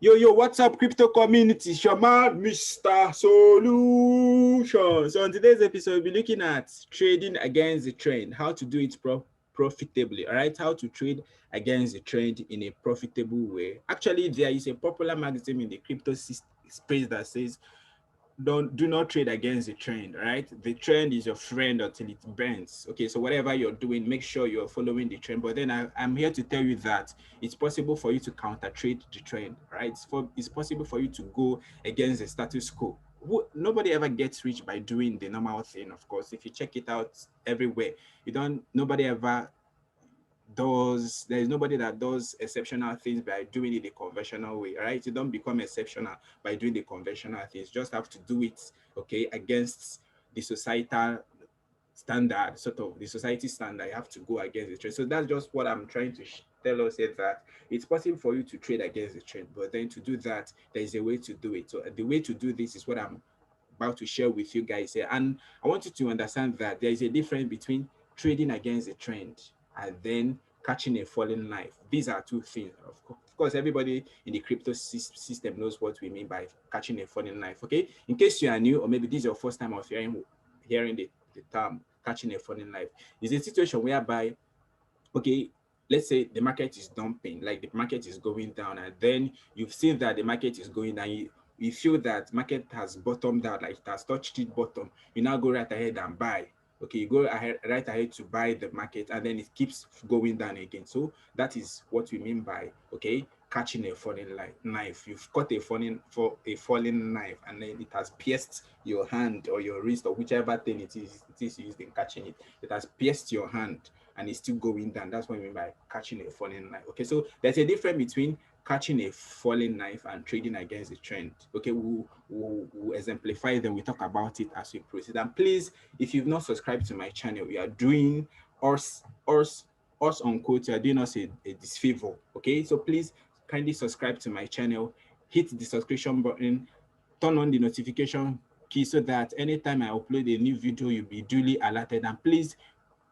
Yo, what's up, crypto community? It's your man, Mr. Solution. So on today's episode, we'll be looking at trading against the trend, how to do it profitably, all right? How to trade against the trend in a profitable way. Actually, there is a popular magazine in the crypto space that says, do not trade against the trend, right? The trend is your friend until it bends. Okay, so whatever you're doing, make sure you're following the trend. But then I'm here to tell you that it's possible for you to counter trade the trend, right? It's possible for you to go against the status quo. Nobody ever gets rich by doing the normal thing. Of course, if you check it out everywhere, nobody ever there's nobody that does exceptional things by doing it the conventional way, right? You don't become exceptional by doing the conventional things. You just have to do it, okay, against the societal standard, sort of the society standard. You have to go against the trend. So that's just what I'm trying to tell us, is that it's possible for you to trade against the trend, but then to do that, there is a way to do it. So the way to do this is what I'm about to share with you guys here. And I want you to understand that there is a difference between trading against the trend and then catching a falling knife. These are two things. Of course, everybody in the crypto system knows what we mean by catching a falling knife. Okay, in case you are new, or maybe this is your first time of hearing the term catching a falling knife, is a situation whereby, okay, let's say the market is dumping, like the market is going down, and then you've seen that the market is going down. You feel that market has bottomed out, like it has touched its bottom. You now go right ahead and buy. Okay, you go right ahead to buy the market, and then it keeps going down again. So that is what we mean by, okay, catching a falling knife. You've caught a falling knife, and then it has pierced your hand or your wrist, or whichever thing it is used in catching it. It has pierced your hand and it's still going down. That's what I mean by catching a falling knife. Okay, so there's a difference between catching a falling knife and trading against the trend. Okay, we'll exemplify them. We talk about it as we proceed. And please, if you've not subscribed to my channel, we are doing us unquote, you are doing us a disfavor. Okay, so please kindly subscribe to my channel, hit the subscription button, turn on the notification key so that anytime I upload a new video, you'll be duly alerted. And please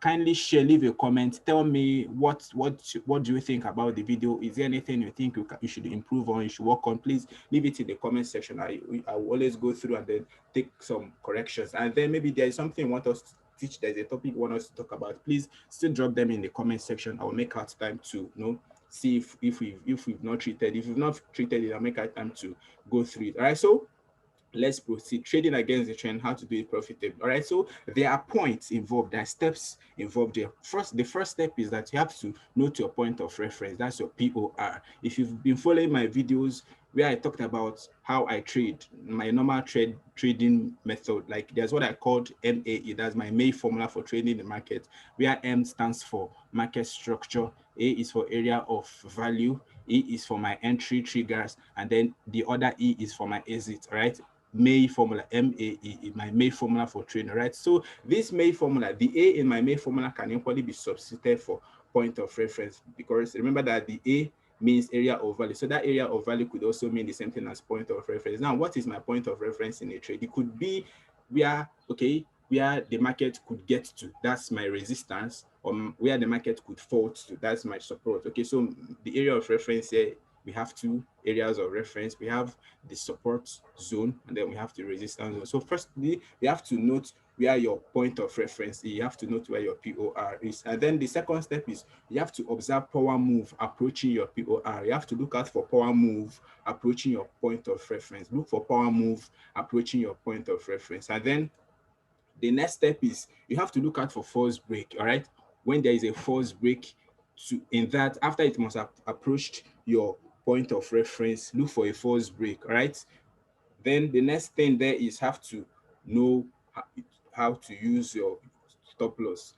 kindly share, leave a comment, tell me what do you think about the video. Is there anything you think you should improve on, you should work on? Please leave it in the comment section. I will always go through and then take some corrections. And then maybe there is something you want us to teach, there's a topic you want us to talk about, please still drop them in the comment section. I will make out time to see if we've not treated. If you've not treated it, I'll make out time to go through it. All right, so let's proceed. Trading against the trend, how to do it profitably. All right, so there are points involved, there are steps involved there. The first step is that you have to note your point of reference. That's your POR. If you've been following my videos where I talked about how I trade, my normal trading method, like there's what I called MAE. That's my main formula for trading the market, where M stands for market structure, A is for area of value, E is for my entry triggers, and then the other E is for my exit. Right? May formula, MAE, is my May formula for trading, right? So this May formula, the A in my May formula can equally be substituted for point of reference, because remember that the A means area of value. So that area of value could also mean the same thing as point of reference. Now, what is my point of reference in a trade? It could be where the market could get to, that's my resistance, or where the market could fall to, that's my support. Okay, so the area of reference here, we have two areas of reference. We have the support zone, and then we have the resistance zone. So firstly, you have to note where your point of reference is. You have to note where your POR is. And then the second step is you have to observe power move approaching your POR. You have to look out for power move approaching your point of reference. Look for power move approaching your point of reference. And then the next step is you have to look out for false break. All right, when there is a false break, in that after it must have approached your point of reference, look for a false break. All right, then the next thing there is have to know how to use your stop loss.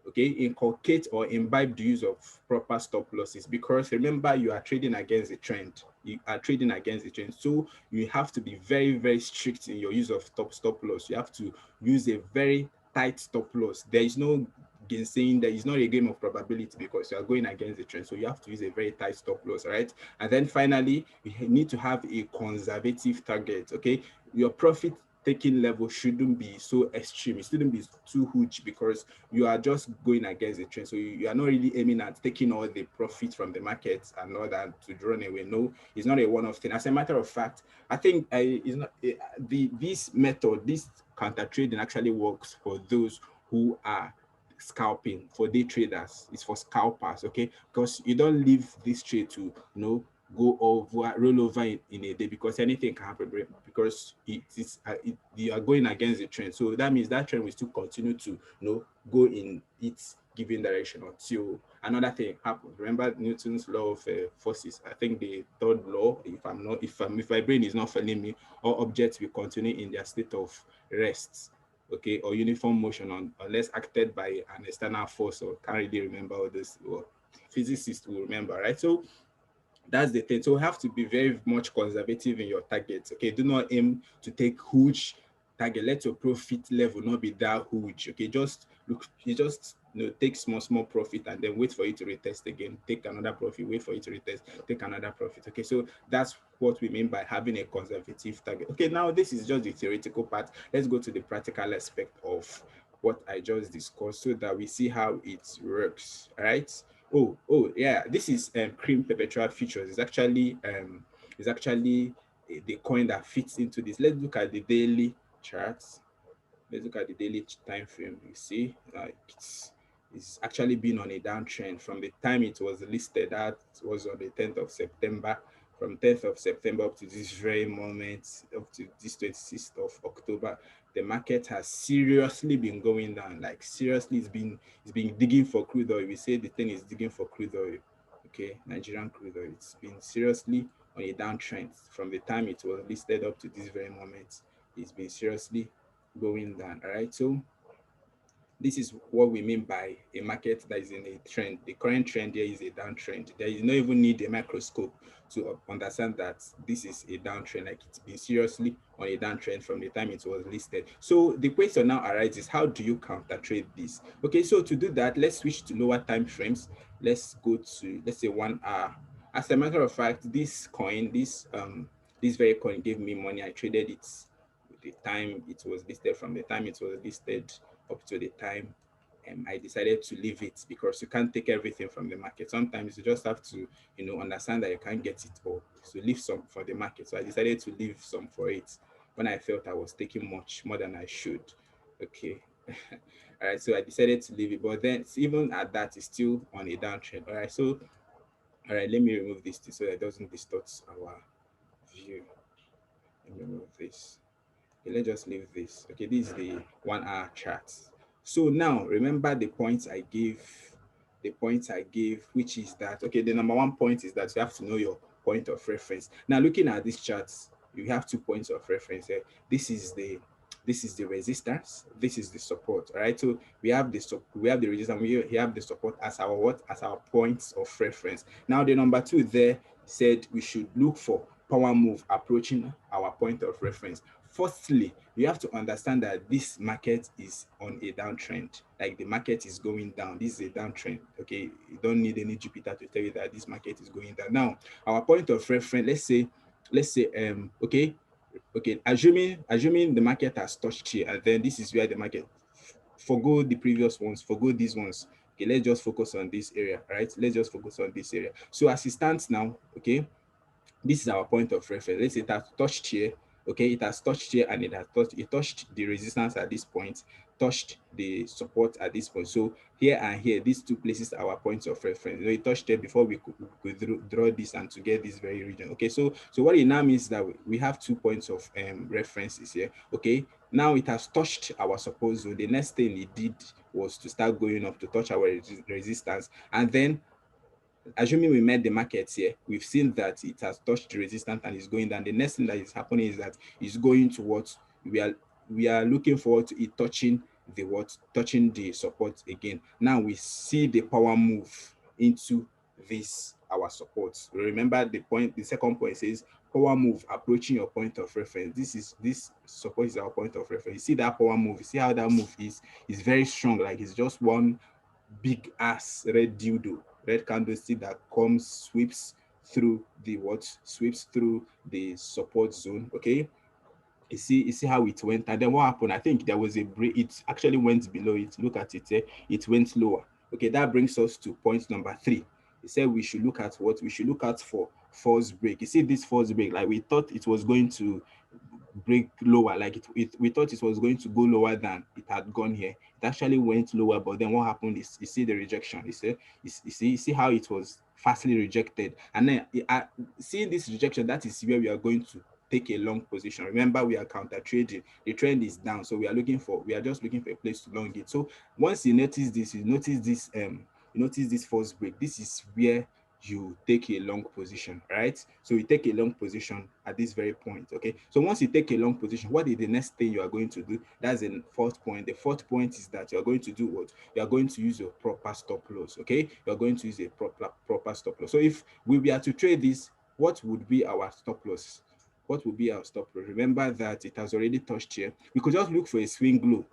Okay, inculcate or imbibe the use of proper stop losses, because remember, you are trading against the trend. You are trading against the trend, so you have to be very, very strict in your use of stop loss. You have to use a very tight stop loss. There is no gainsaying. There is not a game of probability, because you are going against the trend. So you have to use a very tight stop loss, right? And then finally, you need to have a conservative target. Okay, your profit taking level shouldn't be so extreme. It shouldn't be too huge because you are just going against the trend. So you are not really aiming at taking all the profit from the market and all that to run away. No, it's not a one-off thing. As a matter of fact, I think it's not this method, this counter trading actually works for those who are scalping, for day traders. It's for scalpers, okay? Because you don't leave this trade to go over, roll over in a day, because anything can happen, because you are going against the trend. So that means that trend will still continue to go in its given direction until another thing happens. Remember Newton's law of forces. I think the third law, if my brain is not failing me, all objects will continue in their state of rest, okay, or uniform motion unless acted by an external force. Or can't really remember all this. Well, physicists will remember, right? So that's the thing. So you have to be very much conservative in your targets. Okay, do not aim to take huge target. Let your profit level not be that huge. Okay, just look, you just take small profit and then wait for it to retest again. Take another profit, wait for it to retest, take another profit. Okay, so that's what we mean by having a conservative target. Okay, now this is just the theoretical part. Let's go to the practical aspect of what I just discussed so that we see how it works. All right. Oh, yeah. This is cream perpetual futures. It's actually the coin that fits into this. Let's look at the daily charts. Let's look at the daily time frame. You see, it's actually been on a downtrend from the time it was listed. That was on the 10th of September. From 10th of September up to this very moment, up to this 26th of October, the market has seriously been going down. Like seriously, it's been digging for crude oil. We say the thing is digging for crude oil. Okay, Nigerian crude oil. It's been seriously on a downtrend from the time it was listed up to this very moment. It's been seriously going down. All right, so this is what we mean by a market that is in a trend. The current trend here is a downtrend. There is no even need a microscope to understand that this is a downtrend. Like it's been seriously on a downtrend from the time it was listed. So the question now arises: how do you counter trade this? Okay, so to do that, let's switch to lower time frames. Let's go to, let's say, 1 hour. As a matter of fact, this coin, this very coin gave me money. I traded it the time it was listed, from the time it was listed up to the time I decided to leave it, because you can't take everything from the market. Sometimes you just have to, understand that you can't get it all. So leave some for the market. So I decided to leave some for it when I felt I was taking much more than I should. Okay. All right. So I decided to leave it. But then even at that, it's still on a downtrend. All right. So, all right, let me remove this so that it doesn't distort our view. Let me remove this. Okay, let's just leave this. Okay, this is the 1 hour chart. So now remember the points I gave, which is that, okay, the number one point is that you have to know your point of reference. Now looking at these charts, you have 2 points of reference here. This is the resistance, this is the support. All right, so we have the resistance, we have the support as our what, as our points of reference. Now the number two there said we should look for power move approaching our point of reference. Firstly, you have to understand that this market is on a downtrend. Like the market is going down. This is a downtrend. Okay, you don't need any Jupiter to tell you that this market is going down. Now, our point of reference, okay, assuming the market has touched here, and then this is where the market, forgo the previous ones, forgo these ones. Okay, let's just focus on this area, right? Let's just focus on this area. So as it stands now, okay, this is our point of reference. Let's say it has touched here. Okay, it has touched here, and it touched the resistance at this point, touched the support at this point. So here and here, these two places are our points of reference. It touched there before we could draw this and to get this very region. Okay, so what it now means is that we have 2 points of references here. Okay, now it has touched our support zone. The next thing it did was to start going up to touch our resistance, and then, assuming we met the market here, we've seen that it has touched the resistance and is going down. The next thing that is happening is that it's going towards, we are looking forward to it touching the support again. Now we see the power move into this our support. Remember the second point says power move approaching your point of reference. This support is our point of reference. You see that power move, you see how that move is very strong. Like it's just one big ass red candlestick that sweeps through the support zone. Okay, You see how it went, and then what happened? I think there was a break. It actually went below it. Look at it. It went lower. Okay, that brings us to point number 3. He said we should look at what we should look at for false break. You see this false break, like we thought it was going to break lower, like we thought it was going to go lower than it had gone here. It actually went lower, but then what happened is you see the rejection. You see how it was fastly rejected, and then seeing this rejection, that is where we are going to take a long position. Remember, we are counter trading. The trend is down, so we are just looking for a place to long it. So once you notice this false break, this is where you take a long position, right? So you take a long position at this very point. Okay, so once you take a long position, what is the next thing you are going to do? That's the fourth point. The fourth point is that you are going to do what? You are going to use your proper stop loss. Okay, you are going to use a proper stop loss. So if we were to trade this, what would be our stop loss? What would be our stop loss? Remember that it has already touched here. We could just look for a swing low.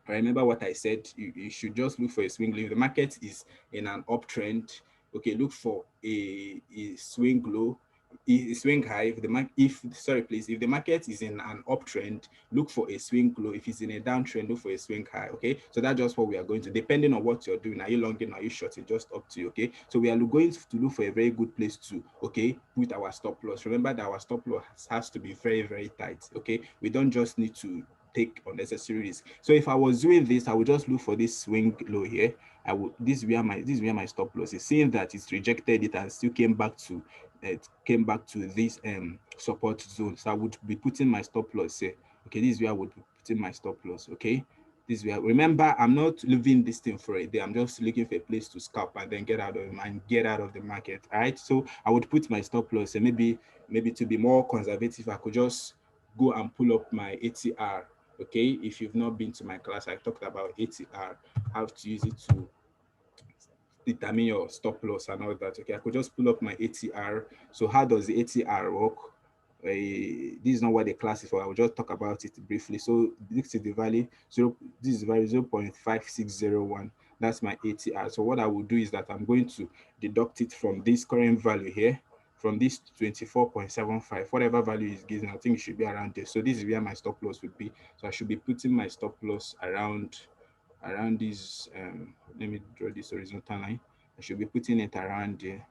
I remember what I said. You should just look for a swing low. If the market is in an uptrend, okay, look for a swing low, a swing high. If the market is in an uptrend, look for a swing low. If it's in a downtrend, look for a swing high. Okay, so that's just what we are going to. Depending on what you're doing, are you longing, are you shorting? Just up to you. Okay, so we are going to look for a very good place to put our stop loss. Remember that our stop loss has to be very very tight. Okay, we don't just need to take unnecessary risk. So if I was doing this, I would just look for this swing low here. I would this is where my stop loss is. Seeing that it's rejected it and still came back to this support zone. So I would be putting my stop loss here. Okay, this is where I would be putting my stop loss. Okay. This way, remember, I'm not leaving this thing for a day. I'm just looking for a place to scalp and then get out of the market. All right. So I would put my stop loss, and maybe to be more conservative, I could just go and pull up my ATR. Okay, if you've not been to my class, I talked about ATR, how to use it to determine your stop loss and all that. Okay, I could just pull up my ATR. So how does the ATR work? This is not what the class is for. I will just talk about it briefly. So this is the value this is value 0.5601. That's my ATR. So what I will do is that I'm going to deduct it from this current value here, from this 24.75, whatever value is given. I think it should be around there. So this is where my stop loss would be. So I should be putting my stop loss around this. Let me draw this horizontal line. I should be putting it around there.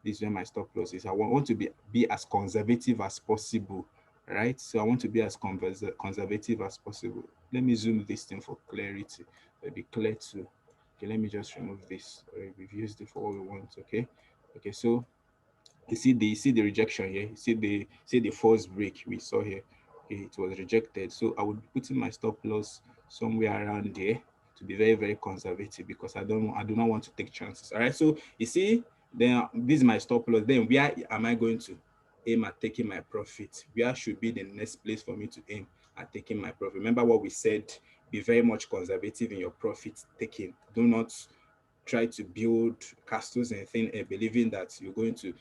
This is where my stop loss is. I want to be as conservative as possible, right? So I want to be as conservative as possible. Let me zoom this thing for clarity. It'll be clear too. Okay, let me just remove this. We've used it for what we want. Okay. So you see the rejection here. You see the false break we saw here. Okay, it was rejected. So I would put in my stop loss somewhere around there to be very very conservative, because I do not want to take chances. All right. So you see, then this is my stop loss. Then where am I going to aim at taking my profit? Where should be the next place for me to aim at taking my profit? Remember what we said. Be very much conservative in your profit taking. Do not try to build castles and things and believing that you're going to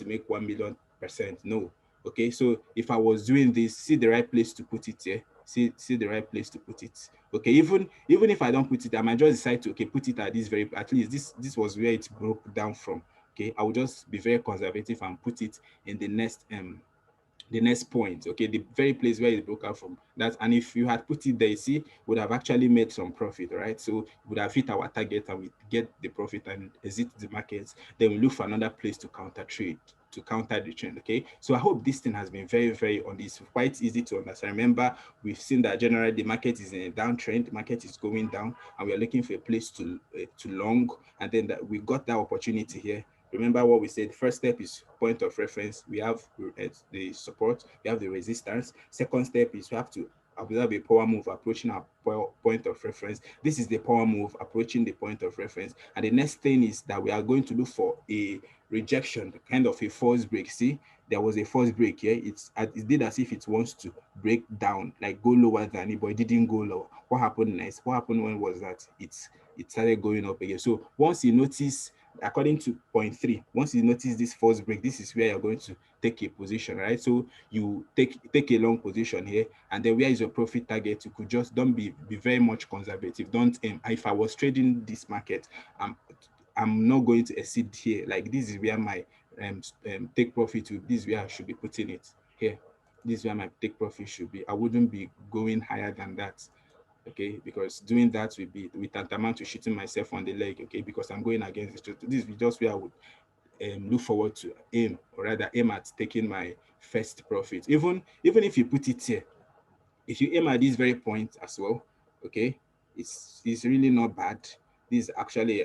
make 1,000,000%. No. Okay, so if I was doing this, see the right place to put it here. See the right place to put it. Okay, even if I don't put it, I might just decide to put it at this very, at least this was where it broke down from. Okay, I will just be very conservative and put it in the next point. Okay, the very place where it broke out from that. And if you had put it there, you see, would have actually made some profit, right? So would have hit our target and we get the profit and exit the markets. Then we look for another place to counter trade, to counter the trend. Okay, so I hope this thing has been very very on this, quite easy to understand. Remember, we've seen that generally the market is in a downtrend, the market is going down, and we are looking for a place to long, and then that we got that opportunity here. Remember what we said. First step is point of reference. We have the support, we have the resistance. Second step is we have to observe a power move approaching our point of reference. This is the power move approaching the point of reference. And the next thing is that we are going to look for a rejection, kind of a false break. See, there was a false break here. It did as if it wants to break down, like go lower than it, but it didn't go lower. What happened next? What happened when was that it started going up again? So once you notice, according to point 3, once you notice this false break, this is where you're going to take a position, right? So you take a long position here, and then where is your profit target? You could just don't be very much conservative. Don't aim. If I was trading this market, I'm not going to exceed here. Like this is where my take profit to. This is where I should be putting it here. this is where my take profit should be. I wouldn't be going higher than that. Okay, because doing that will be with tantamount to shooting myself on the leg. Okay, because I'm going against the truth. This is just where I would look forward to aim, or rather aim at taking my first profit. Even if you put it here, if you aim at this very point as well, okay, it's really not bad. This is actually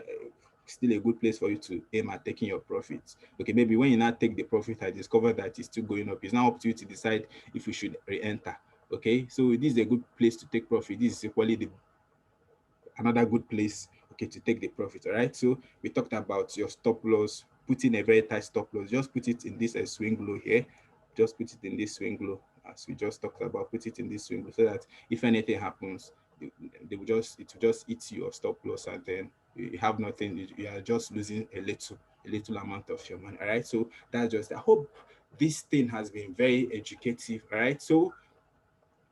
still a good place for you to aim at taking your profits. Okay, maybe when you now take the profit, I discover that it's still going up. It's now up to you to decide if you should re-enter. Okay, so this is a good place to take profit. This is equally another good place, okay, to take the profit. All right, so we talked about your stop loss, putting a very tight stop loss. Just put it in this swing low here. Just put it in this swing low, as we just talked about. Put it in this swing low so that if anything happens, it will just eat your stop loss, and then you have nothing. You are just losing a little amount of your money. All right, so that's just, I hope this thing has been very educative. All right, so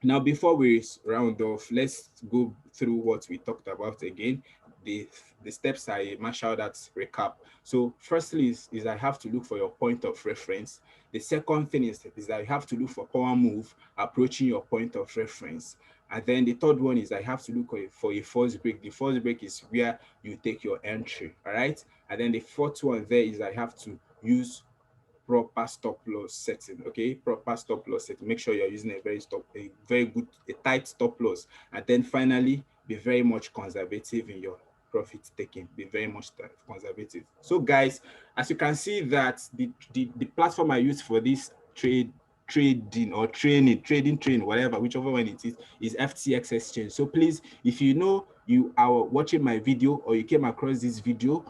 now, before we round off, let's go through what we talked about again. The, the steps I marshaled that recap. So, firstly, is I have to look for your point of reference. The second thing is I have to look for power move approaching your point of reference. And then the third one is I have to look for a false break. The false break is where you take your entry. All right. And then the fourth one there is I have to use proper stop loss setting. Okay, proper stop loss setting. Make sure you're using a very good, a tight stop loss. And then finally, be very much conservative in your profit taking. Be very much conservative. So guys, as you can see that the platform I use for this trading or trading, whatever, whichever one it is FTX exchange. So please, if you know you are watching my video or you came across this video,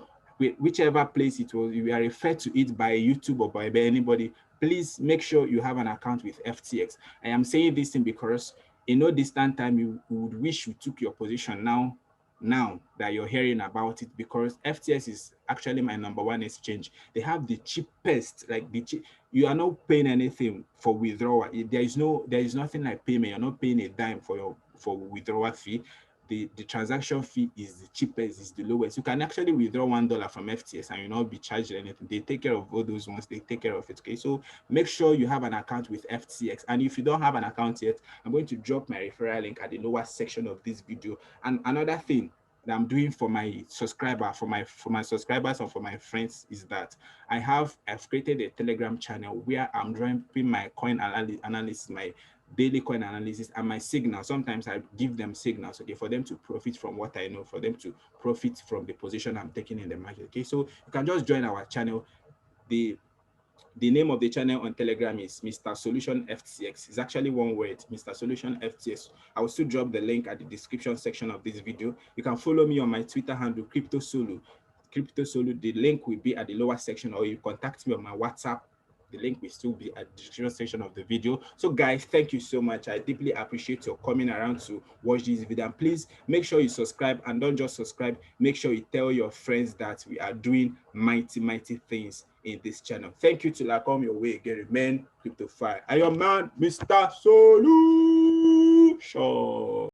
whichever place it was, you are referred to it by YouTube or by anybody, please make sure you have an account with FTX. I am saying this thing because in no distant time, you would wish you took your position now that you're hearing about it, because FTX is actually my number one exchange. They have the cheapest, like you are not paying anything for withdrawal. There is nothing like payment. You're not paying a dime for withdrawal fee. The transaction fee is the cheapest, is the lowest. You can actually withdraw $1 from FTS and you'll not be charged anything. They take care of all those ones, they take care of it. Okay, so make sure you have an account with FTX. And if you don't have an account yet, I'm going to drop my referral link at the lower section of this video. And another thing that I'm doing for my subscriber, for my subscribers and for my friends, is that I've created a Telegram channel where I'm dropping my coin analysis, my daily coin analysis, and my signal. Sometimes I give them signals, okay, for them to profit from what I know, for them to profit from the position I'm taking in the market. Okay, so you can just join our channel. The name of the channel on Telegram is Mr. Solution FTX. It's actually one word, Mr. Solution FTX. I will still drop the link at the description section of this video. You can follow me on my Twitter handle, CryptoSolu. The link will be at the lower section, or you contact me on my WhatsApp. The link will still be at the description section of the video. So guys, thank you so much. I deeply appreciate your coming around to watch this video. And please make sure you subscribe, and don't just subscribe. Make sure you tell your friends that we are doing mighty things in this channel. Thank you till I come your way again. Remain crypto fire. I am man, Mr. Solution.